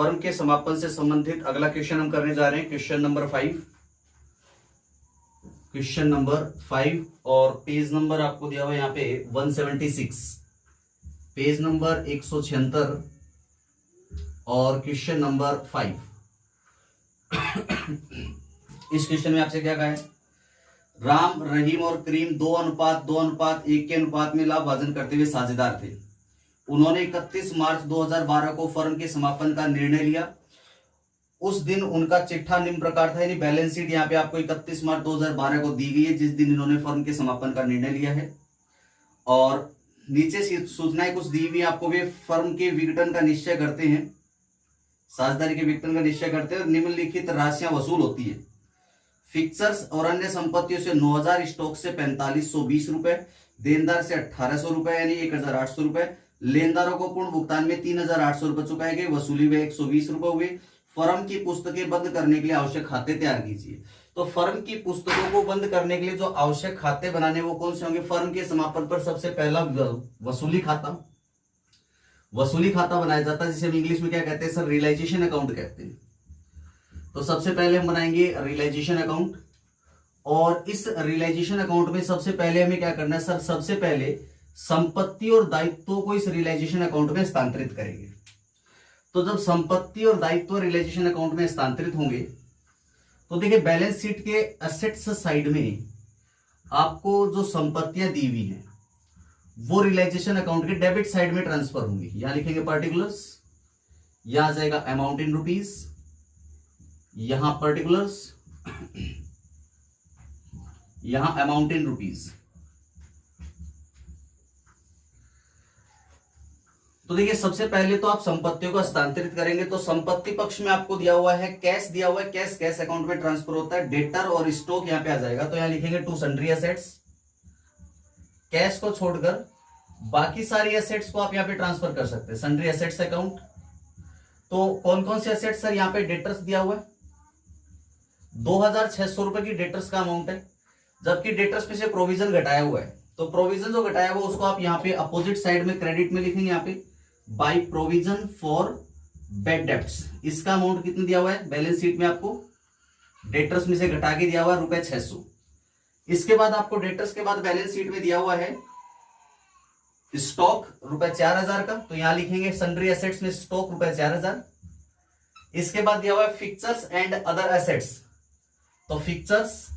Firm के समापन से संबंधित अगला क्वेश्चन हम करने जा रहे हैं, क्वेश्चन नंबर 5 और पेज नंबर आपको दिया हुआ है यहाँ पे 176, पेज नंबर 176 और क्वेश्चन नंबर 5। इस क्वेश्चन में आपसे क्या कहा है, राम, रहीम और करीम 2:2:1 के अनुपात में लाभ भाजन करते हुए साझेदार थे। उन्होंने 31 मार्च 2012 को फर्म के समापन का निर्णय लिया। उस दिन उनका चिट्ठा निम्न प्रकार था, यानी बैलेंस शीट यहाँ पे आपको 31 मार्च 2012 को दी गई है, जिस दिन इन्होंने फर्म के समापन का निर्णय लिया है। और नीचे सूचनाएं कुछ दी हुई आपको, वे फर्म के विघटन का निश्चय करते हैं, साझेदारी के विघटन का निश्चय करते हैं और निम्नलिखित राशियां वसूल होती है। फिक्सर्स और अन्य संपत्तियों से 9000, स्टॉक से 4520 रुपए, देनदार से 1800 रुपए यानी 1800 रुपए, लेनदारों को पूर्ण भुगतान में 3800 रुपए चुकाए गए, वसूली हुए 120 रुपए हुए। फर्म की पुस्तकें बंद करने के लिए आवश्यक खाते तैयार कीजिए। तो फर्म की पुस्तकों को बंद करने के लिए जो आवश्यक खाते बनाने वो कौन से होंगे, फर्म के समापन पर सबसे पहला वसूली खाता बनाया जाता है, जिसे हम इंग्लिश में क्या कहते हैं सर, रियलाइजेशन अकाउंट कहते हैं। तो सबसे पहले हम बनाएंगे रियलाइजेशन अकाउंट, और इस रियलाइजेशन अकाउंट में सबसे पहले हमें क्या करना है सर, सबसे पहले संपत्ति और दायित्वों को इस रियलाइजेशन अकाउंट में हस्तांतरित करेंगे। तो जब संपत्ति और दायित्व रियलाइजेशन अकाउंट में हस्तांतरित होंगे तो देखिए बैलेंस शीट के एसेट्स साइड में आपको जो संपत्तियां दी हुई हैं वो रियलाइजेशन अकाउंट के डेबिट साइड में ट्रांसफर होंगी। यहां लिखेंगे पर्टिकुलर्स, यहां आ जाएगा अमाउंट इन रुपीज, यहां पर्टिकुलर्स, यहां अमाउंट इन रुपीज। तो देखिए सबसे पहले तो आप संपत्तियों को हस्तांतरित करेंगे। तो संपत्ति पक्ष में आपको दिया हुआ है कैश, दिया हुआ है कैश अकाउंट में ट्रांसफर होता है। डेटर और स्टॉक यहां पे आ जाएगा, तो यहां लिखेंगे टू सन्ड्री एसेट्स। कैश को छोड़कर बाकी सारी एसेट्स को आप यहां पे ट्रांसफर कर सकते हैं, सन्ड्री एसेट्स अकाउंट। तो कौन कौन से एसेट्स सर, यहां पे डेटर्स दिया हुआ है 2600 रुपए की डेटर्स का अमाउंट है, जबकि डेटर्स में से प्रोविजन घटाया हुआ है। तो प्रोविजन जो घटाया हुआ उसको आप यहाँ पे अपोजिट साइड में क्रेडिट में लिखेंगे, यहाँ पे by provision for bad debts. इसका अमाउंट कितना दिया हुआ है बैलेंस शीट में आपको, डेटर्स में से घटा के दिया हुआ है ₹600। इसके बाद आपको डेटर्स के बाद बैलेंस शीट में दिया हुआ है स्टॉक ₹4000 का, तो यहां लिखेंगे सन्ड्री एसेट्स में स्टॉक ₹4000। इसके बाद दिया हुआ है फिक्चर्स एंड अदर एसेट्स, तो फिक्चर्स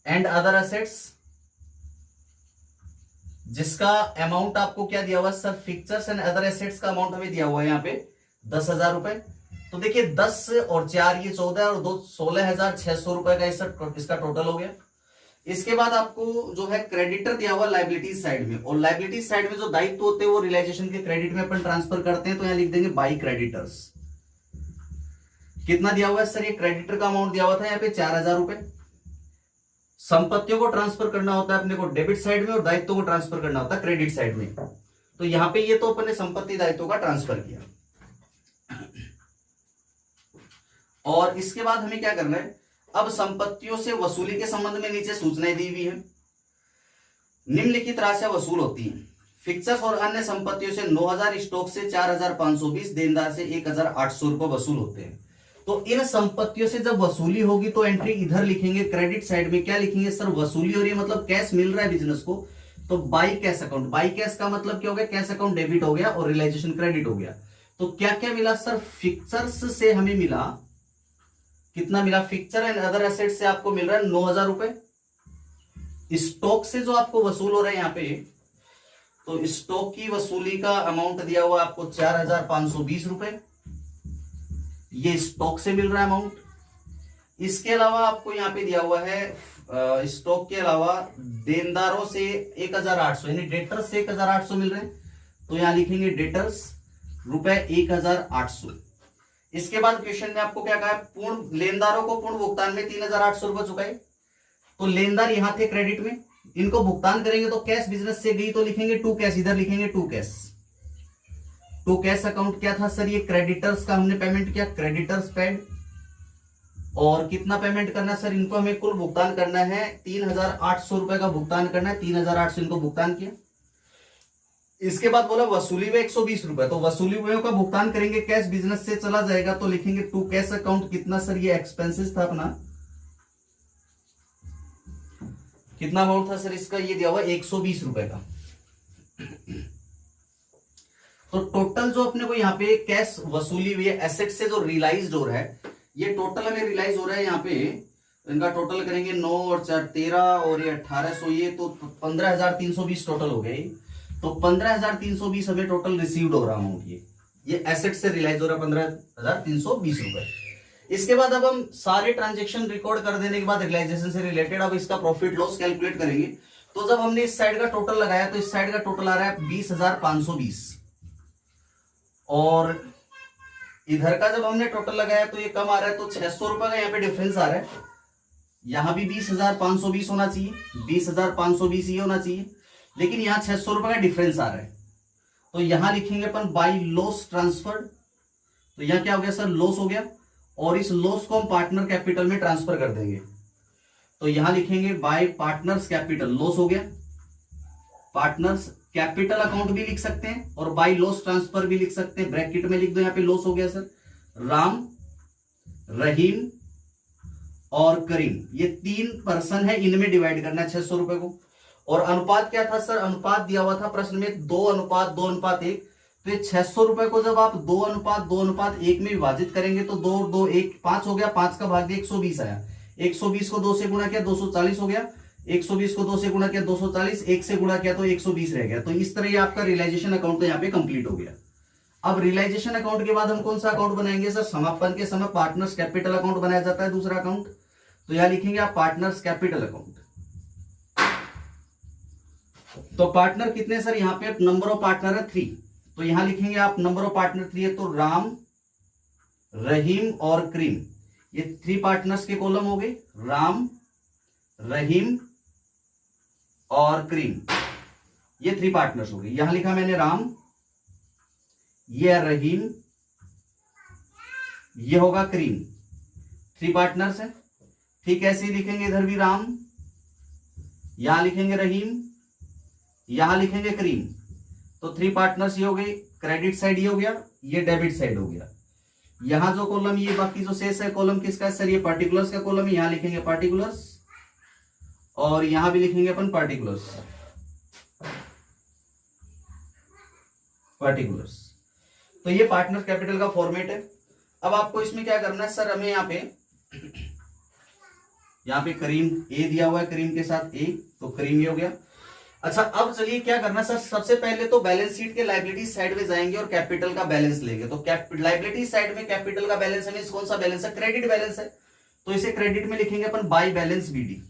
एंड अदर एसेट्स जिसका अमाउंट आपको क्या दिया हुआ है sir, fixtures and other assets का अमाउंट हमें दिया हुआ है यहाँ पे 10,000 रुपए। तो देखिए 10 और 4 ये 14 और 2 16,600 रुपए का इसका टोटल हो गया। इसके बाद आपको जो है क्रेडिटर दिया हुआ लाइबिलिटीज साइड में, और लाइबिलिटीज साइड में जो दायित्व होते हैं वो रियलाइजेशन के क्रेडिट में अपन ट्रांसफर करते हैं। तो यहाँ लिख देंगे बाई क्रेडिटर्स। कितना दिया हुआ है सर, ये क्रेडिटर का अमाउंट दिया हुआ था यहाँ पे 4000 रुपए। संपत्तियों को ट्रांसफर करना होता है अपने को डेबिट साइड में और दायित्वों को ट्रांसफर करना होता है क्रेडिट साइड में। तो यहां पे ये तो अपन ने संपत्ति दायित्वों का ट्रांसफर किया। और इसके बाद हमें क्या करना है, अब संपत्तियों से वसूली के संबंध में नीचे सूचनाएं दी हुई है। निम्नलिखित राशियां वसूल होती हैं। फिक्सर्स और अन्य संपत्तियों से 9000, स्टॉक से 4520, देनदार से 1800 रुपए वसूल होते हैं। तो इन संपत्तियों से जब वसूली होगी तो एंट्री इधर लिखेंगे, क्रेडिट साइड में क्या लिखेंगे सर, वसूली हो रही है मतलब कैश मिल रहा है बिजनेस को, तो by cash account. By cash का मतलब क्या हो गया, कैश अकाउंट डेबिट हो गया और रियलाइजेशन क्रेडिट हो गया। तो क्या क्या मिला सर, फिक्चर्स से हमें मिला, कितना मिला, फिक्चर एंड अदर एसेट से आपको मिल रहा है 9000 रुपए। स्टॉक से जो आपको वसूल हो रहा है यहाँ पे, तो स्टॉक की वसूली का अमाउंट दिया हुआ आपको 4520 रुपए, ये स्टॉक से मिल रहा है अमाउंट। इसके अलावा आपको यहाँ पे दिया हुआ है स्टॉक के अलावा देनदारों से 1800, यानी डेटर्स से 1800 मिल रहे हैं, तो यहां लिखेंगे डेटर्स ₹1800। इसके बाद क्वेश्चन में आपको क्या कहा है, पूर्ण लेनदारों को पूर्ण भुगतान में 3800 रुपए चुकाए। तो लेनदार यहां थे क्रेडिट में, इनको भुगतान करेंगे तो कैश बिजनेस से गई, तो लिखेंगे टू कैश, इधर लिखेंगे to cash. To cash account क्या था सर, ये क्रेडिटर्स का हमने पेमेंट किया, क्रेडिटर्स पेड। और कितना पेमेंट करना सर, इनको हमें कुल भुगतान करना है 3800 रुपए का भुगतान करना है, 3800 इनको भुगतान किया। इसके बाद बोला वसूली हुए 120 रुपए, तो वसूली हुए का भुगतान करेंगे, कैश बिजनेस से चला जाएगा तो लिखेंगे टू कैश अकाउंट। कितना सर ये एक्सपेंसेस था अपना, कितना अमाउंट था सर इसका, ये दिया हुआ 120 रुपए का। तो टोटल जो अपने को यहाँ पे कैश वसूली हुई है एसेट से जो रियलाइज हो रहा है, ये टोटल हमें रियलाइज हो रहा है यहाँ पे, इनका टोटल करेंगे 9 और 4 13 और ये 1800, ये तो 15,320 टोटल हो गए। तो 15,320 हमें टोटल रिसीव्ड हो रहा अमाउंट, ये एसेट से रियलाइज हो रहा है 15,320 रुपए। इसके बाद अब हम सारे ट्रांजेक्शन रिकॉर्ड कर देने के बाद रियलाइजेशन से रिलेटेड अब इसका प्रॉफिट लॉस कैलकुलेट करेंगे। तो जब हमने इस साइड का टोटल लगाया तो इस साइड का टोटल आ रहा है 20,520, और इधर का जब हमने टोटल लगाया तो ये कम आ रहा है, तो 600 रुपए का यहाँ पे डिफरेंस आ रहा है। यहां भी 20,520 होना चाहिए, 20,520 ये होना चाहिए, लेकिन यहाँ 600 रुपए का डिफरेंस आ रहा है। तो यहां लिखेंगे अपन बाय लॉस ट्रांसफर्ड, तो यहां क्या हो गया सर, लॉस हो गया, और इस लॉस को हम पार्टनर कैपिटल में ट्रांसफर कर देंगे। तो यहां लिखेंगे बाय पार्टनर्स कैपिटल, लॉस हो गया, पार्टनर्स कैपिटल अकाउंट भी लिख सकते हैं और बाय लॉस ट्रांसफर भी लिख सकते हैं, ब्रैकेट में लिख दो, यहाँ पे लॉस हो गया सर। राम, रहीम और करीम, ये 3 पर्सन है, इनमें डिवाइड करना है 600 रुपए को। और अनुपात क्या था सर, अनुपात दिया हुआ था प्रश्न में 2:2:1। तो ये 600 रुपए को जब आप 2:2:1 में विभाजित करेंगे तो 2 2 1 5 हो गया, 5 का भाग 120 आया, 120 को 2 से गुणा किया 240 हो गया, 120 को 2 से गुणा किया 240, 1 से गुणा किया तो 120 रह गया। तो इस तरह ये आपका रियलाइजेशन अकाउंट तो यहाँ पे कंप्लीट हो गया। अब रियलाइजेशन अकाउंट के बाद हम कौन सा अकाउंट बनाएंगे सर, समापन के समय पार्टनर्स कैपिटल अकाउंट बनाया जाता है दूसरा अकाउंट। तो यहां लिखेंगे आप पार्टनर्स कैपिटल अकाउंट। तो पार्टनर कितने सर, यहाँ पे नंबर ऑफ पार्टनर है 3, तो यहां लिखेंगे आप नंबर ऑफ पार्टनर 3 है, तो राम, रहीम और करीम, ये 3 पार्टनर्स के कॉलम हो गए, राम, रहीम और करीम, ये 3 पार्टनर्स हो गए। यहां लिखा मैंने राम, ये रहीम, ये होगा करीम, 3 पार्टनर्स है। ठीक ऐसे ही लिखेंगे इधर भी राम, यहां लिखेंगे रहीम, यहां लिखेंगे करीम, तो 3 पार्टनर्स ये हो गए, क्रेडिट साइड ये हो गया, ये डेबिट साइड हो गया। यहां जो कॉलम, ये बाकी जो शेष है कॉलम किसका है सर, ये पार्टिकुलर्स का कॉलम है, यहां लिखेंगे पार्टिकुलर्स और यहां भी लिखेंगे अपन पार्टिकुलर्स। तो ये पार्टनर कैपिटल का फॉर्मेट है। अब आपको इसमें क्या करना है सर, हमें यहाँ पे करीम ए दिया हुआ है, करीम के साथ ए, तो करीम ये हो गया। अच्छा अब चलिए क्या करना है सर, सबसे पहले तो बैलेंस शीट के लायबिलिटी साइड में जाएंगे और कैपिटल का बैलेंस लेंगे। तो लायबिलिटी साइड में कैपिटल का बैलेंस है, कौन सा बैलेंस है, क्रेडिट बैलेंस है, तो इसे क्रेडिट में लिखेंगे अपन by balance BD,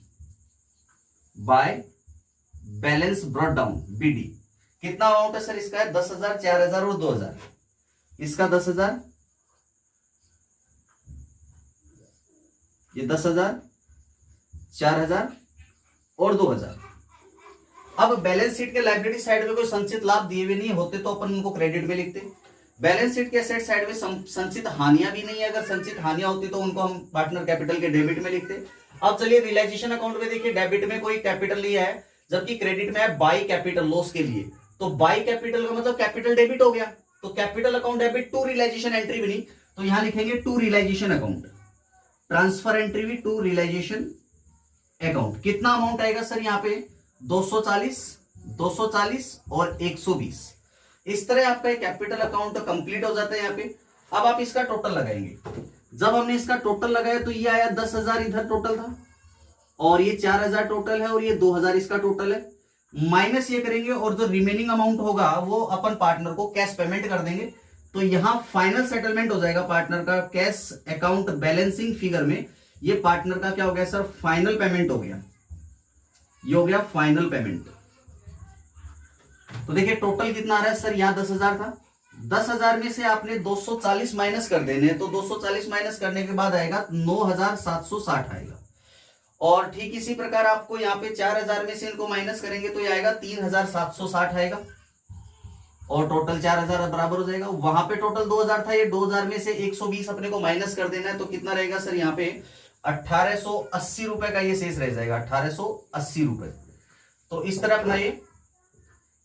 by balance brought down BD. कितना अमाउंट है सर इसका है 10,000, 4,000 और 2,000, इसका 10,000, ये 10,000, 4,000 और 2,000। अब बैलेंस शीट के लायबिलिटी साइड में कोई संचित लाभ दिए हुए नहीं होते तो अपन उनको क्रेडिट में लिखते। बैलेंस शीट के एसेट साइड में संचित हानियां भी नहीं है, अगर संचित हानियां होती तो उनको हम पार्टनर कैपिटल के डेबिट में लिखते। अब चलिए रियलाइजेशन अकाउंट में देखिए, डेबिट में कोई कैपिटल लिया है जबकि क्रेडिट में है बाई कैपिटल लॉस के लिए, तो बाई कैपिटल का मतलब कैपिटल डेबिट हो गया, तो capital account debit to realisation entry भी नहीं, तो यहां लिखेंगे to realisation account, transfer entry भी टू रियलाइजेशन अकाउंट। कितना अमाउंट आएगा सर यहाँ पे 240, 240 और 120। इस तरह आपका कैपिटल अकाउंट कंप्लीट हो जाता है यहाँ पे। अब आप इसका टोटल लगाएंगे, जब हमने इसका टोटल लगाया तो ये आया 10,000 इधर टोटल था, और ये 4,000 टोटल है, और ये 2,000 इसका टोटल है, माइनस ये करेंगे और जो रिमेनिंग अमाउंट होगा वो अपन पार्टनर को कैश पेमेंट कर देंगे। तो यहां फाइनल सेटलमेंट हो जाएगा पार्टनर का कैश अकाउंट बैलेंसिंग फिगर में, ये पार्टनर का क्या हो गया सर, फाइनल पेमेंट हो गया, ये हो गया फाइनल पेमेंट। तो देखिए टोटल कितना आ रहा है सर, यहां 10,000 था, 10,000 में से आपने 240 माइनस कर देने, तो 240 माइनस करने के बाद आएगा 9,760 आएगा। और ठीक इसी प्रकार आपको यहाँ पे 4,000 में से इनको माइनस करेंगे तो ये आएगा 3,760 आएगा, और टोटल 4,000 बराबर हो जाएगा। वहां पे टोटल 2,000 था, ये 2,000 में से 120 अपने को माइनस कर देना है, तो कितना रहेगा सर यहाँ पे 1,880 रुपए का ये शेष रह जाएगा, 1,880 रुपए। तो इस तरह अपना ये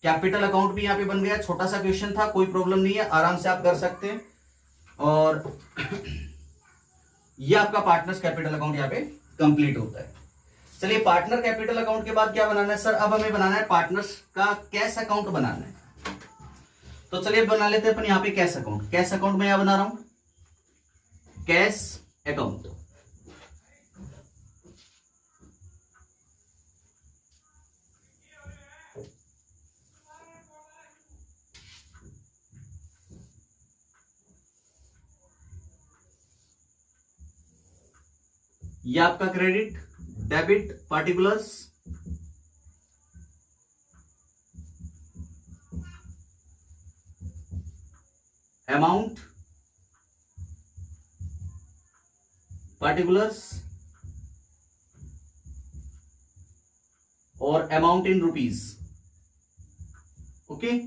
कैपिटल अकाउंट भी यहाँ पे बन गया, छोटा सा क्वेश्चन था, कोई प्रॉब्लम नहीं है, आराम से आप कर सकते हैं। और ये आपका पार्टनर्स कैपिटल अकाउंट यहाँ पे कंप्लीट होता है। चलिए पार्टनर कैपिटल अकाउंट के बाद क्या बनाना है सर? अब हमें बनाना है पार्टनर्स का कैश अकाउंट बनाना है। तो चलिए बना लेते हैं अपन यहाँ पे कैश अकाउंट। कैश अकाउंट में यहां बना रहा हूं कैश अकाउंट। ये आपका credit debit particulars, amount particulars और amount in rupees. Okay,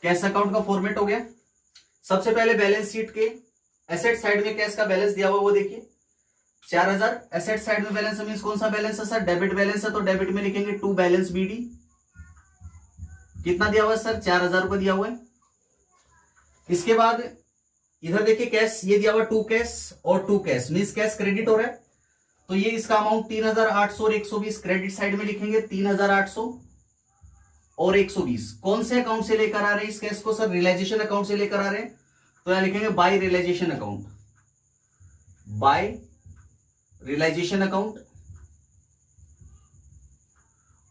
cash account का फॉर्मेट हो गया। सबसे पहले बैलेंस शीट के एसेट साइड में कैश का बैलेंस दिया हुआ वो देखिए 4000। एसेट साइड में बैलेंस मींस कौन सा बैलेंस है सर? डेबिट बैलेंस है, तो डेबिट में लिखेंगे टू बैलेंस बीडी। कितना दिया हुआ है सर? 4000 रुपए दिया हुआ है। इसके बाद इधर देखिए कैश, ये दिया हुआ टू कैश और to cash means cash credit हो रहा है, तो ये इसका अमाउंट 3800 और 120 क्रेडिट साइड में लिखेंगे 3800 और 120। कौन से अकाउंट से लेकर आ रहे हैं इस कैश को सर? रियलाइजेशन अकाउंट से लेकर आ रहे हैं, तो यहां लिखेंगे by realisation account, by realisation account,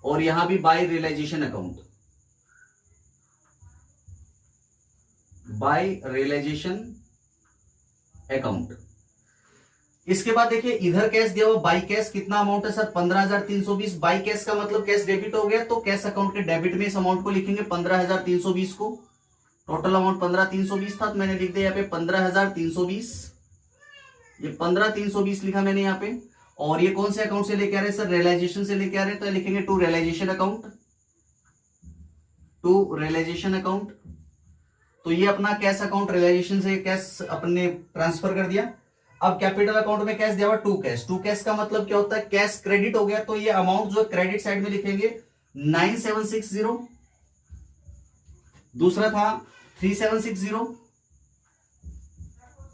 और यहां भी by realisation account, by realisation account. इसके बाद देखिए इधर कैश दिया हुआ बाय कैश, कितना अमाउंट है सर? 15320। बाय कैश का मतलब कैश डेबिट हो गया, तो कैश अकाउंट के डेबिट में इस अमाउंट को लिखेंगे 15320 को। टोटल अमाउंट 15320 था, तो मैंने लिख दिया यहाँ पे 15320। ये 15320 लिखा मैंने यहाँ पे। और ये कौन से अकाउंट से लेके आ रहे हैं सर? रियलाइजेशन से लेके आ रहे हैं, तो लिखेंगे to realisation account, to realisation account. तो ये अपना कैश अकाउंट रियलाइजेशन से कैश अपने ट्रांसफर कर दिया। अब कैपिटल अकाउंट में कैश दिया हुआ टू कैश। टू कैश का मतलब क्या होता है? कैश क्रेडिट हो गया, तो ये अमाउंट जो क्रेडिट साइड में लिखेंगे 9760, दूसरा था 3760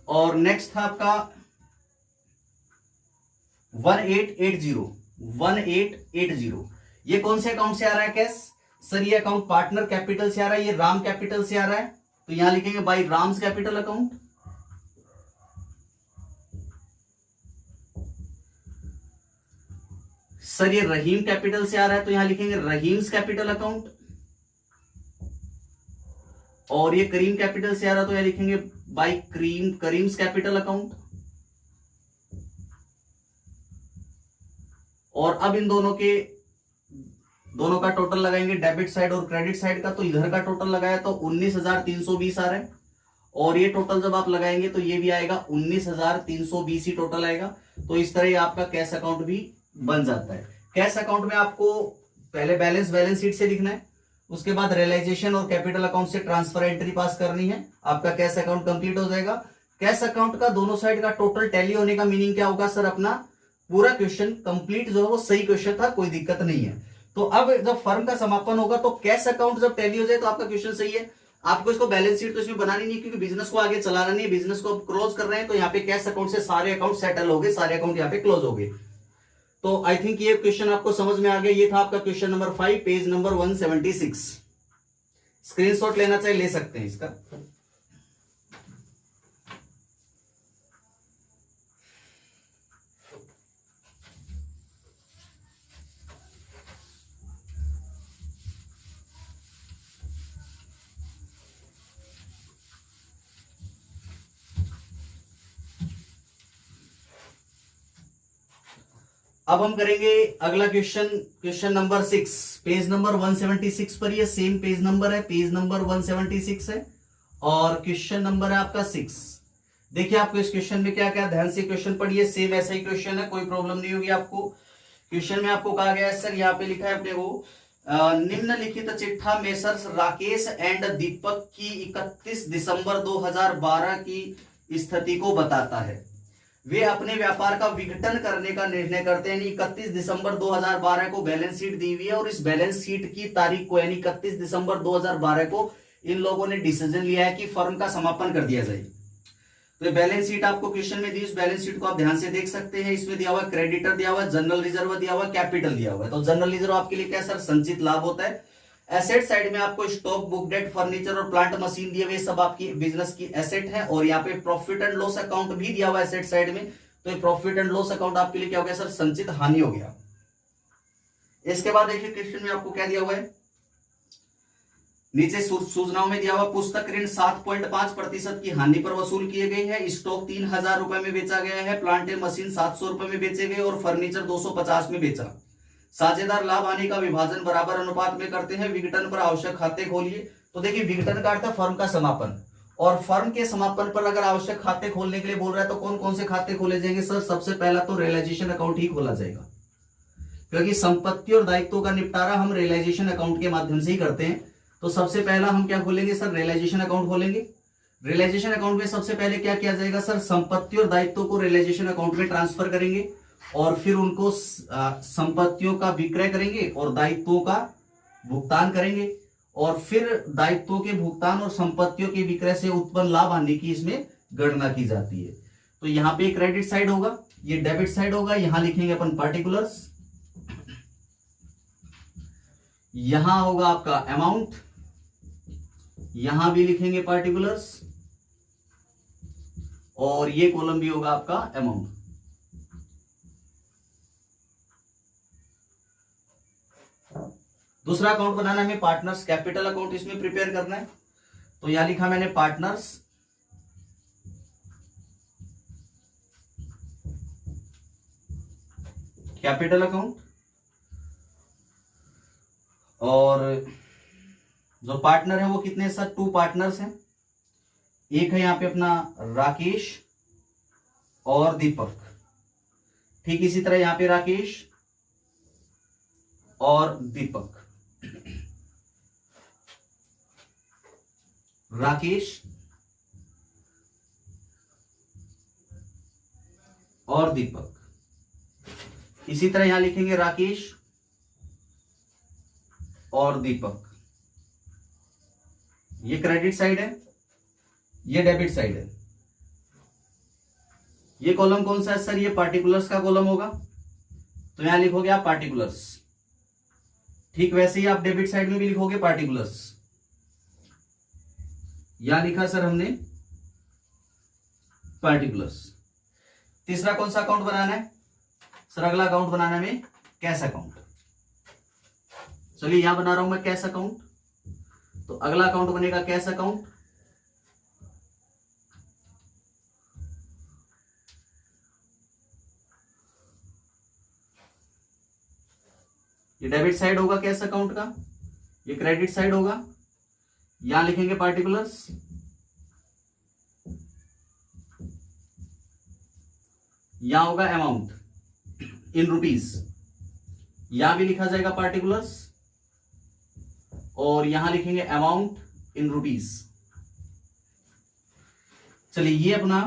और नेक्स्ट था आपका 1880। ये कौन से अकाउंट से आ रहा है कैश सर? ये अकाउंट पार्टनर कैपिटल से आ रहा है, ये राम कैपिटल से आ रहा है, तो यहां लिखेंगे by Ram's capital account. Sir ये रहीम कैपिटल से आ रहा है, तो यहां लिखेंगे रहीम्स कैपिटल अकाउंट। और ये करीम कैपिटल से आ रहा है, तो यहां लिखेंगे बाय करीम्स कैपिटल अकाउंट। और अब इन दोनों का टोटल लगाएंगे डेबिट साइड और क्रेडिट साइड का, तो इधर का टोटल लगाया तो 19320 आ रहा है, और ये टोटल जब आप लगाएंगे तो ये भी आएगा 19320 ही टोटल आएगा। तो इस तरह आपका कैश अकाउंट भी बन जाता है। कैश अकाउंट में आपको पहले बैलेंस शीट से लिखना है, उसके बाद रियलाइजेशन और कैपिटल अकाउंट से ट्रांसफर एंट्री पास करनी है, आपका कैश अकाउंट कंप्लीट हो जाएगा। कैश अकाउंट का दोनों साइड का टोटल टैली होने का मीनिंग क्या होगा सर? अपना पूरा क्वेश्चन कंप्लीट जो है वो सही क्वेश्चन था, कोई दिक्कत नहीं है। तो अब जब फर्म का समापन होगा तो कैश अकाउंट जब टैली हो जाए तो आपका क्वेश्चन सही है। आपको इसको बैलेंस शीट तो इसमें बनानी नहीं है, क्योंकि बिजनेस को आगे चलाना नहीं है, बिजनेस को क्लोज कर रहे हैं, तो यहाँ पे कैश अकाउंट से सारे अकाउंट सेटल हो गए, सारे अकाउंट यहाँ पे क्लोज हो गए। तो आई थिंक ये क्वेश्चन आपको समझ में आ गया। ये था आपका question number 5, page number 176। Screenshot लेना चाहिए, ले सकते हैं इसका। अब हम करेंगे अगला क्वेश्चन नंबर 6, पेज नंबर 176 पर। ये सेम पेज नंबर है, पेज नंबर 176 है और क्वेश्चन नंबर है आपका 6। देखिए आपको इस क्वेश्चन में क्या क्या, ध्यान से क्वेश्चन पढ़िए, सेम ऐसा ही क्वेश्चन है, कोई प्रॉब्लम नहीं होगी आपको। क्वेश्चन में आपको कहा गया है सर, यहाँ पे लिखा है अपने को, निम्नलिखित चिट्ठा मेसर्स राकेश एंड दीपक की 31 दिसंबर 2012 की स्थिति को बताता है। वे अपने व्यापार का विघटन करने का निर्णय करते हैं। 31 दिसंबर 2012 को बैलेंस शीट दी हुई है और इस बैलेंस शीट की तारीख को यानी 31 दिसंबर 2012 को इन लोगों ने डिसीजन लिया है कि फर्म का समापन कर दिया जाए। तो ये बैलेंस शीट आपको क्वेश्चन में दी, इस बैलेंस शीट को आप ध्यान से देख सकते हैं। इसमें दिया हुआ क्रेडिटर दिया हुआ, जनरल रिजर्व दिया हुआ, कैपिटल दिया हुआ है। तो जनरल रिजर्व आपके लिए क्या सर, संचित लाभ होता है। एसेट साइड में आपको स्टॉक, बुक डेट, फर्नीचर और प्लांट मशीन दिए हुए, सब आपकी बिजनेस की एसेट है। और यहाँ पे प्रॉफिट एंड लॉस अकाउंट भी दिया हुआ है एसेट साइड में। तो ये प्रॉफिट एंड लॉस अकाउंट आपके लिए क्या हो गया सर, संचित हानि हो गया। इसके बाद देखिए क्वेश्चन में आपको क्या दिया हुआ है, नीचे सूचनाओं में दिया हुआ पुस्तक ऋण 7.5% की हानि पर वसूल किए गए हैं। स्टॉक 3000 रुपए में बेचा गया है, प्लांट एंड मशीन 700 रुपए में बेचे गए और फर्नीचर 250 में बेचा। साझेदार लाभ हानि का विभाजन बराबर अनुपात में करते हैं। विघटन पर आवश्यक खाते खोलिए। तो देखिए विघटन का अर्थ है फर्म का समापन, और फर्म के समापन पर अगर आवश्यक खाते खोलने के लिए बोल रहा है तो कौन कौन से खाते खोले जाएंगे सर, सबसे पहला तो रियलाइजेशन अकाउंट ही खोला जाएगा, क्योंकि संपत्ति और दायित्वों का निपटारा हम रियलाइजेशन अकाउंट के माध्यम से ही करते हैं। तो सबसे पहला हम क्या खोलेंगे सर, रियलाइजेशन अकाउंट खोलेंगे। रियलाइजेशन अकाउंट में सबसे पहले क्या किया जाएगा सर, संपत्ति और दायित्वों को रियलाइजेशन अकाउंट में ट्रांसफर करेंगे और फिर उनको संपत्तियों का विक्रय करेंगे और दायित्वों का भुगतान करेंगे, और फिर दायित्वों के भुगतान और संपत्तियों के विक्रय से उत्पन्न लाभ हानि की इसमें गणना की जाती है। तो यहाँ पे क्रेडिट साइड होगा, ये डेबिट साइड होगा। यहां लिखेंगे अपन पार्टिकुलर्स, यहां होगा आपका अमाउंट, यहां भी लिखेंगे पार्टिकुलर्स, और ये कॉलम भी होगा आपका अमाउंट। दूसरा अकाउंट बनाना है पार्टनर्स कैपिटल अकाउंट, इसमें प्रिपेयर करना है। तो यहां लिखा मैंने पार्टनर्स कैपिटल अकाउंट, और जो पार्टनर है वो कितने सर, 2 पार्टनर्स हैं। एक है यहां पे अपना राकेश और दीपक, ठीक इसी तरह यहां पे राकेश और दीपक, राकेश और दीपक। इसी तरह यहां लिखेंगे राकेश और दीपक। ये क्रेडिट साइड है, ये डेबिट साइड है। ये कॉलम कौन सा है सर, ये पार्टिकुलर्स का कॉलम होगा। तो यहां लिखोगे आप पार्टिकुलर्स, ठीक वैसे ही आप डेबिट साइड में भी लिखोगे पार्टिकुलर्स। यहां लिखा सर हमने पार्टिकुलर्स। तीसरा कौन सा अकाउंट बनाना है सर, अगला अकाउंट बनाना है हमें कैश अकाउंट। चलिए यहां बना रहा हूं मैं कैश अकाउंट। तो अगला अकाउंट बनेगा कैश अकाउंट। ये डेबिट साइड होगा कैश अकाउंट का, ये क्रेडिट साइड होगा। यहां लिखेंगे पार्टिकुलर्स, यहां होगा अमाउंट इन रुपीज, यहां भी लिखा जाएगा पार्टिकुलर्स, और यहां लिखेंगे अमाउंट इन रुपीज। चलिए ये अपना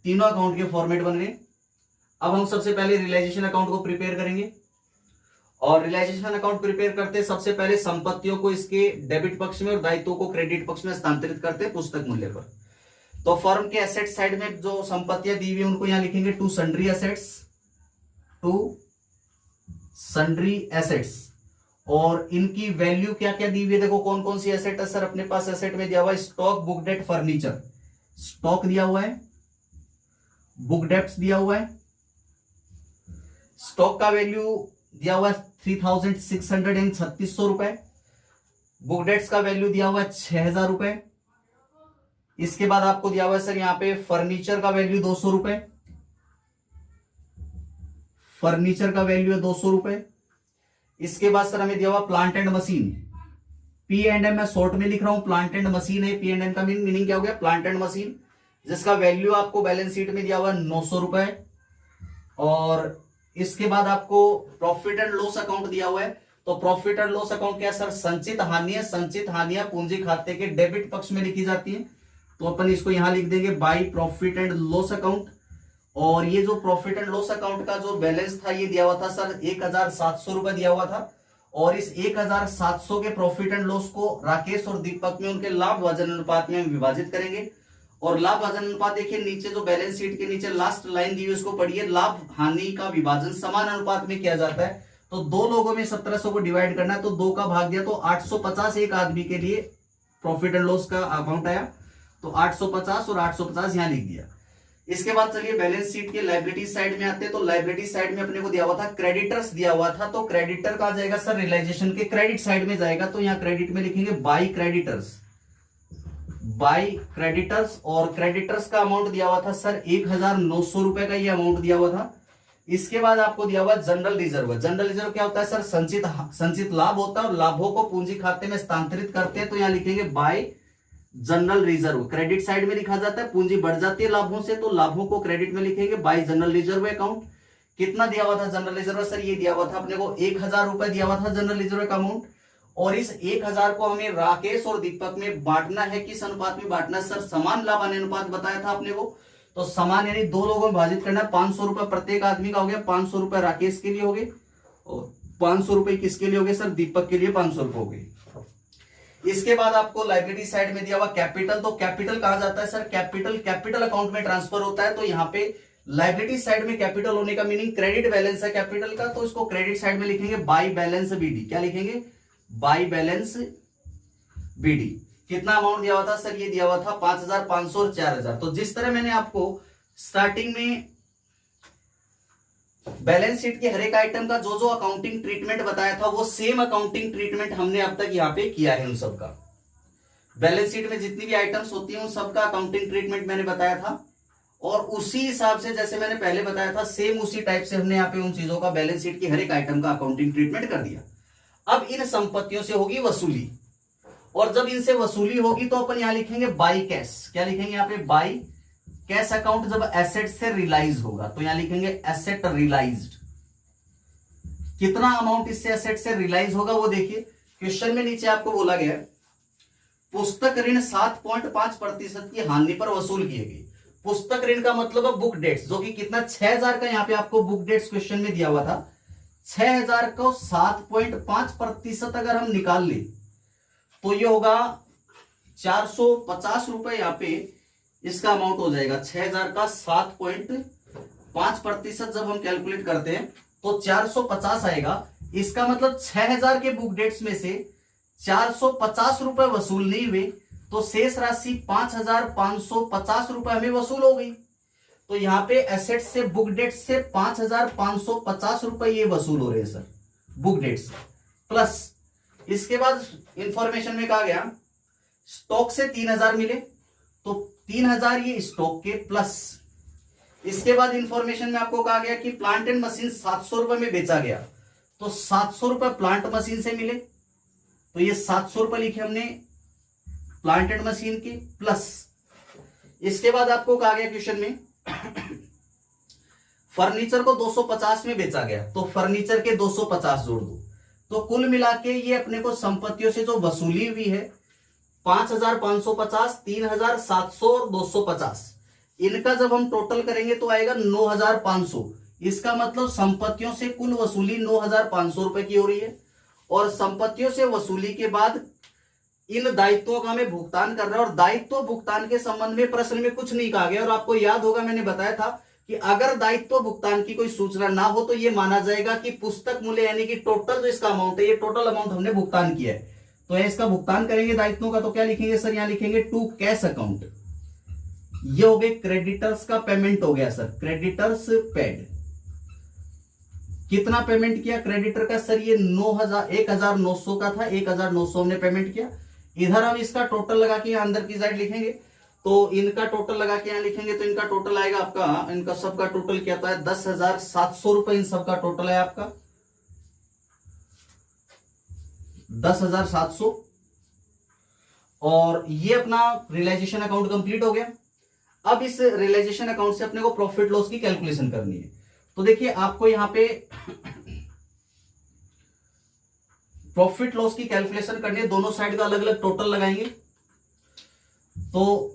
तीनों अकाउंट के फॉर्मेट बन गए। अब हम सबसे पहले रियलाइजेशन अकाउंट को प्रिपेयर करेंगे, और रियलाइजेशन अकाउंट प्रिपेयर करते हैं सबसे पहले संपत्तियों को इसके डेबिट पक्ष में और दायित्वों को क्रेडिट पक्ष में हस्तांतरित करते हैं पुस्तक मूल्य पर। तो फर्म के एसेट साइड में जो संपत्तियां दी हुई उनको यहां लिखेंगे to sundry assets, to sundry assets, और इनकी वैल्यू क्या क्या दी हुई है, देखो कौन कौन सी एसेट है सर अपने पास। एसेट में दिया हुआ है stock, book debt, furniture. Stock दिया हुआ है, बुक डेट्स दिया हुआ है। स्टॉक का वैल्यू दिया हुआ है 3636 रुपए, बुक डेट्स का वैल्यू दिया हुआ है 6000 रुपए। इसके बाद आपको दिया हुआ है सर यहां पे फर्नीचर का वैल्यू 200 रुपए, फर्नीचर का वैल्यू है 200 रुपए। इसके बाद सर हमें दिया हुआ plant and machine, P and M, मैं शॉर्ट में लिख रहा हूं प्लांट एंड मशीन है। पी एंड एम का मीनिंग क्या हो गया, प्लांट एंड मशीन, जिसका वैल्यू आपको बैलेंस शीट में दिया हुआ है 900 रुपए। और इसके बाद आपको प्रॉफिट एंड लॉस अकाउंट दिया हुआ है। तो प्रॉफिट एंड लॉस अकाउंट क्या सर, संचित हानियां, संचित हानियां पूंजी खाते के डेबिट पक्ष में लिखी जाती है। तो अपन इसको यहां लिख देंगे by profit and loss account. और ये जो प्रॉफिट एंड लॉस अकाउंट का जो बैलेंस था ये दिया हुआ था सर 1700 रुपए दिया हुआ था। और इस 1700 के प्रॉफिट एंड लॉस को राकेश और दीपक में उनके लाभ भाजन अनुपात में हम विभाजित करेंगे। और लाभ भाजन अनुपात देखिए नीचे जो बैलेंस शीट के नीचे लास्ट लाइन दी हुई उसको पढ़िए, लाभ हानि का विभाजन समान अनुपात में किया जाता है। तो दो लोगों में 1700 को डिवाइड करना है, तो 2 का भाग दिया तो 850 एक आदमी के लिए प्रॉफिट एंड लॉस का अमाउंट आया। तो 850 और 850 यहां लिख दिया। इसके बाद चलिए बैलेंस शीट के लायबिलिटी साइड में आते हैं। तो लायबिलिटी साइड में अपने को दिया हुआ था क्रेडिटर्स दिया हुआ था। तो क्रेडिटर कहां जाएगा सर, रियलाइजेशन के क्रेडिट साइड में जाएगा। तो यहां क्रेडिट में लिखेंगे बाई क्रेडिटर्स, बाई क्रेडिटर्स। और क्रेडिटर्स का अमाउंट दिया हुआ था सर 1900 रुपए का ये अमाउंट दिया हुआ था। इसके बाद आपको दिया हुआ जनरल रिजर्व। जनरल रिजर्व क्या होता है सर, संचित लाभ होता है और लाभों को पूंजी खाते में स्थानांतरित करते हैं। तो यहां लिखेंगे bye general reserve. Credit side में लिखा जाता है, पूंजी बढ़ जाती है लाभों से तो लाभों को क्रेडिट में लिखेंगे बाय जनरल रिजर्व अकाउंट। कितना दिया हुआ था जनरल रिजर्व सर, ये दिया हुआ था अपने को 1000 रुपए दिया हुआ था जनरल रिजर्व का अमाउंट। और इस 1000 को हमें राकेश और दीपक में बांटना है। किस अनुपात में बांटना है सर, समान लाभ हानि अनुपात बताया था अपने को। तो समान यानी 2 लोगों में विभाजित करना है। 500 रुपए प्रत्येक आदमी का हो गया, 500 रुपए राकेश के लिए हो गए और 500 रुपए किसके लिए हो गए सर, दीपक के लिए 500 रुपए हो गए। इसके बाद आपको लायबिलिटी साइड में दिया हुआ कैपिटल। तो कैपिटल कहा जाता है सर, कैपिटल अकाउंट में ट्रांसफर होता है। तो यहाँ पे लायबिलिटी साइड में कैपिटल होने का मीनिंग क्रेडिट बैलेंस है कैपिटल का। तो इसको क्रेडिट साइड में लिखेंगे बाई बैलेंस बीडी। क्या लिखेंगे, बाई बैलेंस बीडी। कितना अमाउंट दिया हुआ था सर, ये दिया हुआ था 5500 और 4000। तो जिस तरह मैंने आपको स्टार्टिंग में बैलेंस शीट के हर एक आइटम का जो जो अकाउंटिंग ट्रीटमेंट बताया था वो सेम अकाउंटिंग ट्रीटमेंट हमने अब तक यहाँ पे किया है। उन सबका बैलेंस शीट में जितनी भी आइटम्स होती हैं उन सबका अकाउंटिंग ट्रीटमेंट मैंने बताया था। और उसी हिसाब से जैसे मैंने पहले बताया था सेम उसी टाइप से हमने यहाँ पे उन चीजों का बैलेंस शीट की हर एक आइटम का अकाउंटिंग ट्रीटमेंट कर दिया। अब इन संपत्तियों से होगी वसूली, और जब इनसे वसूली होगी तो अपन यहां लिखेंगे बाई कैश। क्या लिखेंगे यहाँ पे, बाई कैश अकाउंट जब एसेट से रिलाइज होगा। तो यहां लिखेंगे एसेट रिलाइज्ड। कितना अमाउंट इससे एसेट से रिलाइज होगा वो देखिए क्वेश्चन में नीचे आपको बोला गया पुस्तक ऋण 7.5% की हानि पर वसूल किए गए। पुस्तक ऋण का मतलब है बुक डेट्स, जो कि कितना 6000 का यहाँ पे आपको बुक डेट्स क्वेश्चन में दिया हुआ था। 6000 को 7.5% अगर हम निकाल ले तो ये होगा 450 रुपए। यहाँ पे इसका अमाउंट हो जाएगा 6000 का 7.5% जब हम कैलकुलेट करते हैं तो 450 आएगा। इसका मतलब 6000 के बुक डेट्स में से 450 रुपए वसूल नहीं हुए तो शेष राशि 5550 रुपए हमें वसूल हो गई। तो यहाँ पे एसेट से बुक डेट से 5550 रुपए ये वसूल हो रहे हैं सर बुक डेट से। प्लस इसके बाद इंफॉर्मेशन में कहा गया स्टॉक से 3000 मिले तो 3000 ये स्टॉक के प्लस। इसके बाद इंफॉर्मेशन में आपको कहा गया कि प्लांट एंड मशीन 700 रुपए में बेचा गया तो 700 रुपए प्लांट मशीन से मिले। तो ये 700 रुपए लिखे हमने प्लांट एंड मशीन के प्लस। इसके बाद आपको कहा गया क्वेश्चन में फर्नीचर को 250 में बेचा गया तो फर्नीचर के 250 जोड़ दो। तो कुल मिला के ये अपने को संपत्तियों से जो वसूली हुई है 5550, 3700 और 250, इनका जब हम टोटल करेंगे तो आएगा 9500। इसका मतलब संपत्तियों से कुल वसूली 9500 रुपए की हो रही है। और संपत्तियों से वसूली के बाद इन दायित्वों का हमें भुगतान कर रहा है। और दायित्व भुगतान के संबंध में प्रश्न में कुछ नहीं कहा गया। और आपको याद होगा मैंने बताया था कि अगर दायित्व भुगतान की कोई सूचना ना हो तो यह माना जाएगा कि पुस्तक मूल्य यानी कि टोटल जो इसका अमाउंट है ये टोटल अमाउंट हमने भुगतान किया है। तो इसका भुगतान करेंगे दायित्वों का तो क्या लिखेंगे सर, यहां लिखेंगे टू कैश अकाउंट। ये हो गए क्रेडिटर्स का पेमेंट हो गया सर, क्रेडिटर्स पेड। कितना पेमेंट किया क्रेडिटर का सर, ये 1900 का था, 1900 हमने पेमेंट किया। इधर हम इसका टोटल लगा के यहां अंदर की साइड लिखेंगे तो इनका टोटल लगा के यहां लिखेंगे तो इनका टोटल आएगा आपका, इनका सबका टोटल क्या आता है 10,700 रुपए इन सबका टोटल है आपका 10,700। और ये अपना रियलाइजेशन अकाउंट कंप्लीट हो गया। अब इस रियलाइजेशन अकाउंट से अपने को प्रॉफिट लॉस की कैलकुलेशन करनी है। तो देखिए आपको यहां पे प्रॉफिट लॉस की कैलकुलेशन करनी है, दोनों साइड का अलग अलग टोटल लगाएंगे। तो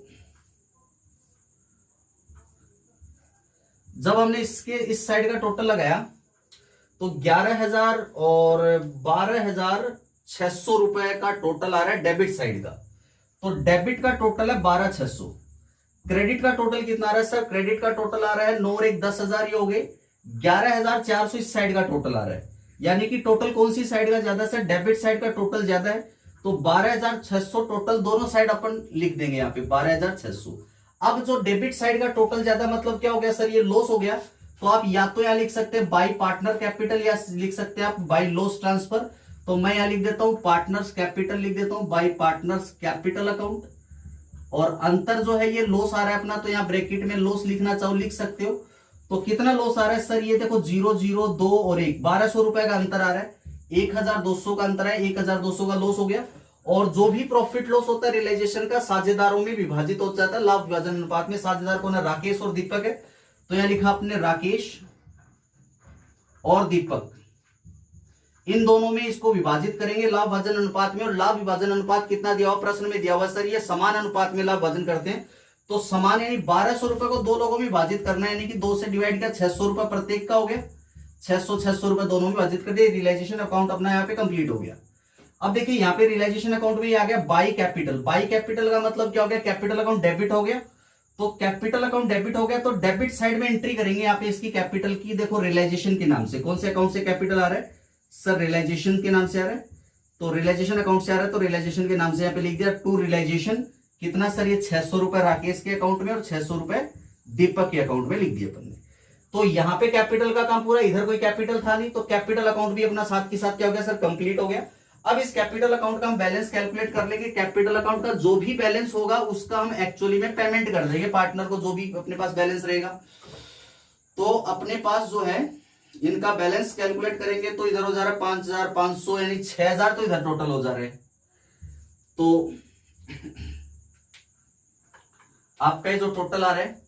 जब हमने इसके इस साइड का टोटल लगाया तो 11,000 और 12,600 रुपए का टोटल आ रहा है डेबिट साइड का। तो डेबिट का टोटल है 12,600। क्रेडिट का टोटल कितना आ रहा है सर? क्रेडिट का टोटल आ रहा है 9 और 1 10,000, ये हो गए 11,400 इस साइड का टोटल आ रहा है। यानी कि टोटल कौन सी साइड का ज्यादा सर? डेबिट साइड का टोटल ज्यादा है। तो 12,600 टोटल दोनों साइड अपन लिख देंगे यहाँ पे 12,600। अब जो डेबिट साइड का टोटल ज्यादा मतलब क्या हो गया सर? ये लॉस हो गया। तो आप या तो यहां लिख सकते हैं बाई पार्टनर कैपिटल, या लिख सकते हैं आप बाई लॉस ट्रांसफर। तो मैं यहां लिख देता हूं पार्टनर्स कैपिटल, लिख देता हूं बाई पार्टनर्स कैपिटल अकाउंट। और अंतर जो है ये लॉस आ रहा है अपना, तो यहाँ ब्रैकेट में लॉस लिखना चाहो लिख सकते हो। तो कितना लॉस आ रहा है सर? ये देखो 0 0 2 और 1, 1200 रुपए का अंतर आ रहा है। 1,200 का अंतर है, 1,200 का लॉस हो गया। और जो भी प्रॉफिट लॉस होता है रियलाइजेशन का साझेदारों में विभाजित हो जाता है लाभ विभाजन अनुपात में। साझेदार कौन है? राकेश और दीपक है। तो यहां लिखा आपने राकेश और दीपक, इन दोनों में इसको विभाजित करेंगे लाभ विभाजन अनुपात में। और लाभ विभाजन अनुपात कितना दिया हुआ प्रश्न में? दिया हुआ सर ये समान अनुपात में लाभ विभाजन करते हैं। तो समान यानी 1200 रुपए को दो लोगों में विभाजित करना है, यानी कि 2 से डिवाइड किया, 600 रुपए प्रत्येक का हो गया। 600 रुपए दोनों में विभाजित कर दिए। रियलाइजेशन अकाउंट अपना यहाँ पे कंप्लीट हो गया। अब देखिए यहाँ पे रियलाइजेशन अकाउंट में आ गया बाई कैपिटल। बाई कैपिटल का मतलब क्या हो गया? कैपिटल अकाउंट डेबिट हो गया। तो कैपिटल अकाउंट डेबिट हो गया तो डेबिट साइड में एंट्री करेंगे यहाँ पे इसकी कैपिटल की। देखो रियलाइजेशन के नाम से कौन से अकाउंट से कैपिटल आ रहा है सर? रियलाइजेशन के नाम से आ रहा है। तो रियलाइजेशन अकाउंट से आ रहा है तो रियलाइजेशन के नाम से यहाँ पे लिख दिया टू रियलाइजेशन। कितना सर? ये 600 रुपए राकेश के अकाउंट में और 600 रुपए दीपक के अकाउंट में लिख दिए अपन ने। तो यहाँ पे कैपिटल का काम पूरा, इधर कोई कैपिटल था नहीं, तो कैपिटल अकाउंट भी अपना साथ के साथ क्या हो गया सर? कंप्लीट हो गया। अब इस कैपिटल अकाउंट का हम बैलेंस कैलकुलेट कर लेंगे। कैपिटल अकाउंट का जो भी बैलेंस होगा उसका हम एक्चुअली में पेमेंट कर देंगे पार्टनर को, जो भी अपने पास बैलेंस रहेगा। तो अपने पास जो है इनका बैलेंस कैलकुलेट करेंगे तो इधर हो जा रहा है 5,500, यानी 6,000 तो इधर टोटल हो जा रहे हैं। तो आपका ये जो टोटल आ रहा है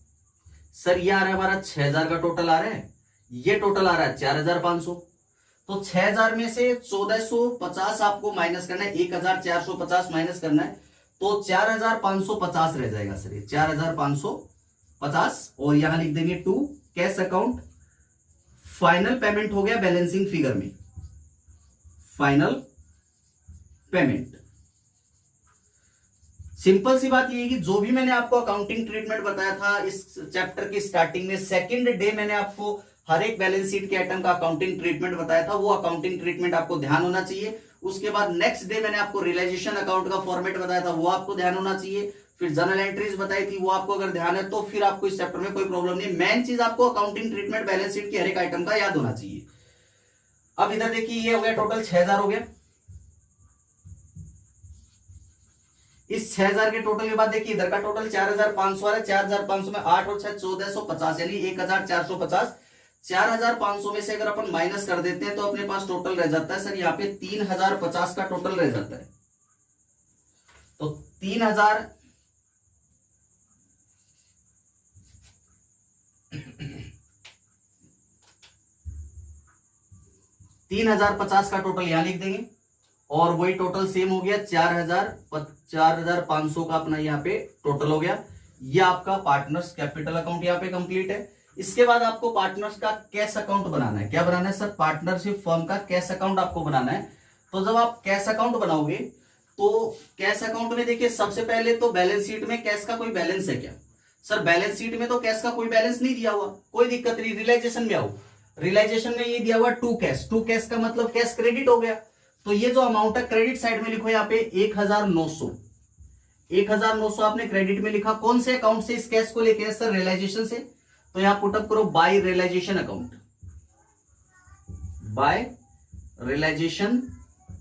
सर, ये आ रहा है हमारा 6,000 का टोटल आ रहा है। ये टोटल आ रहा है 4,500। तो 6,000 में से 1,450 आपको माइनस करना है, 1,450 माइनस करना है। तो 4,550 रह जाएगा सर, ये 4,550। और यहां लिख देंगे to cash account. Final payment हो गया बैलेंसिंग फिगर में, फाइनल पेमेंट। सिंपल सी बात ये है कि जो भी मैंने आपको अकाउंटिंग ट्रीटमेंट बताया था इस चैप्टर की स्टार्टिंग में, सेकंड डे मैंने आपको हर एक बैलेंस शीट के आइटम का अकाउंटिंग ट्रीटमेंट बताया था, वो अकाउंटिंग ट्रीटमेंट आपको ध्यान होना चाहिए। उसके बाद नेक्स्ट डे मैंने आपको रियलाइजेशन अकाउंट का फॉर्मेट बताया था, वो आपको ध्यान होना चाहिए। फिर जर्नल एंट्रीज बताई थी, वो आपको अगर ध्यान है तो फिर आपको इस चैप्टर में कोई प्रॉब्लम नहीं। मेन चीज आपको अकाउंटिंग ट्रीटमेंट बैलेंस शीट की हर एक आइटम का याद होना चाहिए। अब इधर देखिए ये हो गया टोटल 6,000 हो गया। इस 6,000 के टोटल के बाद देखिए इधर का टोटल 4,500 है। 4,500 में 8 और 6 1450, यानी 1,450। 4,500 में से अगर अपन माइनस कर देते हैं तो अपने पास टोटल रह जाता है सर यहाँ पे 3,050 का टोटल रह जाता है। तो 3,050 का टोटल यहां लिख देंगे। और वही टोटल सेम हो गया 4,500 का अपना यहाँ पे टोटल हो गया। ये आपका पार्टनर्स कैपिटल अकाउंट यहाँ पे कंप्लीट है। इसके बाद आपको पार्टनर्स का कैश अकाउंट बनाना है। क्या बनाना है सर? पार्टनरशिप फर्म का कैश अकाउंट आपको बनाना है। तो जब आप कैश अकाउंट बनाओगे तो कैश अकाउंट में देखिए सबसे पहले तो बैलेंस शीट में कैश का कोई बैलेंस है क्या सर? बैलेंस शीट में तो कैश का कोई बैलेंस नहीं दिया हुआ, कोई दिक्कत नहीं। रियलाइजेशन में आओ, रियलाइजेशन में ये दिया हुआ टू कैश। टू कैश का मतलब कैश क्रेडिट हो गया। तो ये जो अमाउंट है क्रेडिट साइड में लिखो यहाँ पे 1,900। 1,900 आपने क्रेडिट में लिखा। कौन से अकाउंट से इस कैश को लेके सर? रियलाइजेशन से। तो यहां पुटअप करो by realisation account, by realisation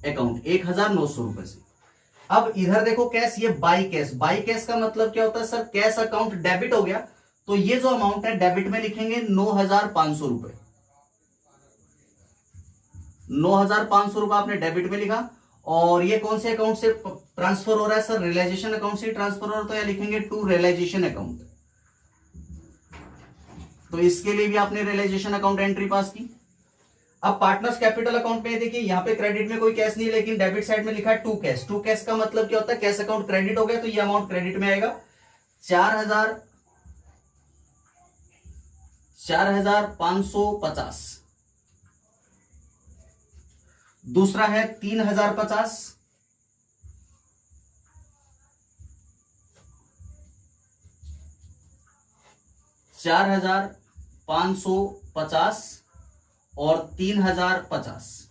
account 1,900 रुपए से। अब इधर देखो कैश, ये बाय कैश। बाय कैश का मतलब क्या होता है सर? कैश अकाउंट डेबिट हो गया तो ये जो अमाउंट है डेबिट में लिखेंगे 9,500 रुपए। 9,500 रुपए आपने डेबिट में लिखा। और ये कौन से अकाउंट से ट्रांसफर हो रहा है सर? रियलाइजेशन अकाउंट से ट्रांसफर हो रहा है। तो यहां लिखेंगे टू रियलाइजेशन अकाउंट। तो इसके लिए भी आपने रियलाइजेशन अकाउंट एंट्री पास की। अब पार्टनर्स कैपिटल अकाउंट में देखिए यहाँ पे क्रेडिट में कोई कैश नहीं, लेकिन डेबिट साइड में लिखा है टू कैश। टू कैश का मतलब क्या होता है? कैश अकाउंट क्रेडिट हो गया तो ये अमाउंट क्रेडिट में आएगा। 4,000 4,550, दूसरा है 3,050, $4,550 और 3,050।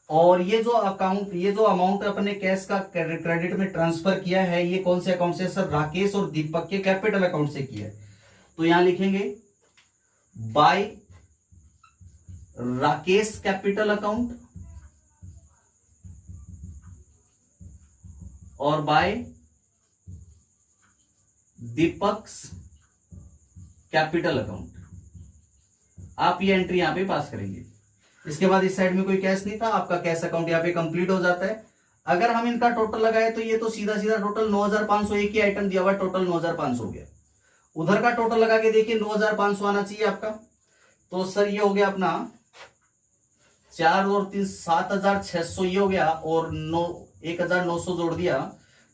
और ये जो अमाउंट अपने कैश का क्रेडिट में ट्रांसफर किया है, ये कौन से अकाउंट से सर? राकेश और दीपक के कैपिटल अकाउंट से किया है। तो यहां लिखेंगे बाय राकेश कैपिटल अकाउंट और बाय दीपक कैपिटल अकाउंट। आप ये एंट्री यहां पे पास करेंगे। इसके बाद इस साइड में कोई कैश नहीं था, आपका कैश अकाउंट यहाँ पे कंप्लीट हो जाता है। अगर हम इनका टोटल लगाए तो ये तो सीधा सीधा टोटल 9,500, एक ही आइटम दिया हुआ, टोटल 9,500 हो गया। उधर का टोटल लगा के देखिए 9,500 आना चाहिए आपका। तो सर ये हो गया अपना 4 और 3 7,600 ये हो गया, और 1,900 जोड़ दिया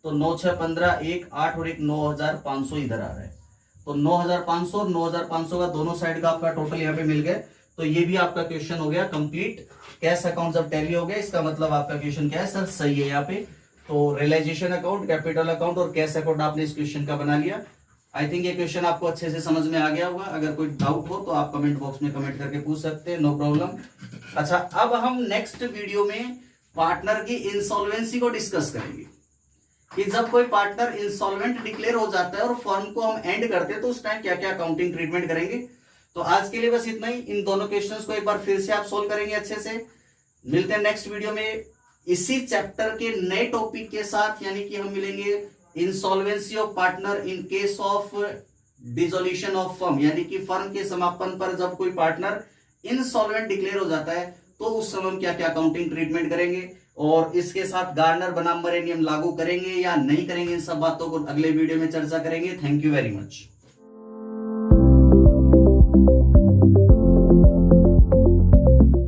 तो 9 6 15 1 8 और 1 9,500 इधर आ रहा है। तो 9,500 और 9,500 का दोनों साइड का आपका टोटल यहाँ पे मिल गया। तो ये भी आपका क्वेश्चन हो गया कंप्लीट। कैश अकाउंट जब टैली हो गया, इसका मतलब आपका क्वेश्चन क्या है सर? सही है यहाँ पे। तो रियलाइजेशन अकाउंट, कैपिटल अकाउंट और कैश अकाउंट आपने इस क्वेश्चन का बना लिया। आई थिंक ये क्वेश्चन आपको अच्छे से समझ में आ गया होगा। अगर कोई डाउट हो तो आप कमेंट बॉक्स में कमेंट करके पूछ सकते हैं, नो प्रॉब्लम। अच्छा, अब हम नेक्स्ट वीडियो में पार्टनर की इंसॉल्वेंसी को डिस्कस करेंगे कि जब कोई पार्टनर इंसॉल्वेंट डिक्लेयर हो जाता है और फर्म को हम एंड करते हैं तो उस टाइम क्या क्या अकाउंटिंग ट्रीटमेंट करेंगे। तो आज के लिए बस इतना ही। इन दोनों क्वेश्चंस को एक बार फिर से आप सोल्व करेंगे अच्छे से। मिलते हैं नेक्स्ट वीडियो में इसी चैप्टर के नए टॉपिक के साथ, यानी कि हम मिलेंगे insolvency of partner in case of dissolution of firm, यानी कि फर्म के समापन पर जब कोई पार्टनर इंसॉल्वेंट डिक्लेयर हो जाता है तो उस समय हम क्या क्या अकाउंटिंग ट्रीटमेंट करेंगे, और इसके साथ गार्नर बनाम मरे नियम लागू करेंगे या नहीं करेंगे, इन सब बातों को अगले वीडियो में चर्चा करेंगे। Thank you very much.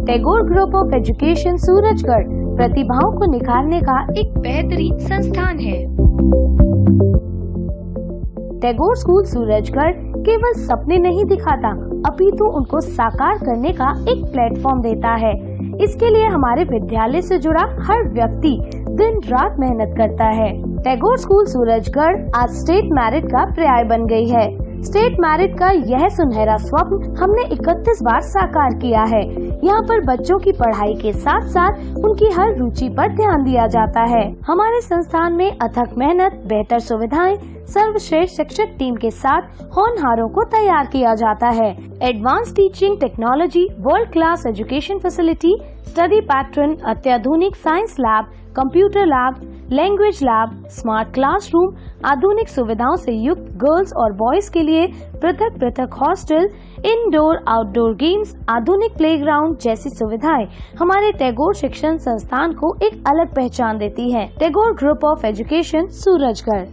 Tagore group of education Surajgarh प्रतिभाओं को निखारने का एक बेहतरीन संस्थान है। टैगोर स्कूल सूरजगढ़ केवल सपने नहीं दिखाता, अपितु उनको साकार करने का एक प्लेटफॉर्म देता है। इसके लिए हमारे विद्यालय से जुड़ा हर व्यक्ति दिन रात मेहनत करता है। टैगोर स्कूल सूरजगढ़ आज स्टेट मेरिट का पर्याय बन गई है। स्टेट मेरिट का यह सुनहरा स्वप्न हमने 31 बार साकार किया है। यहाँ पर बच्चों की पढ़ाई के साथ साथ उनकी हर रुचि पर ध्यान दिया जाता है। हमारे संस्थान में अथक मेहनत, बेहतर सुविधाएं, सर्वश्रेष्ठ शिक्षक टीम के साथ होनहारों को तैयार किया जाता है। Advance teaching technology, world class education facility, study pattern, अत्याधुनिक science lab, computer lab, language lab, smart classroom, आधुनिक सुविधाओं से युक्त गर्ल्स और बॉयज के लिए पृथक पृथक हॉस्टल, इंडोर आउटडोर गेम्स, आधुनिक प्लेग्राउंड जैसी सुविधाएं हमारे टैगोर शिक्षण संस्थान को एक अलग पहचान देती है। Tagore group of education Surajgarh.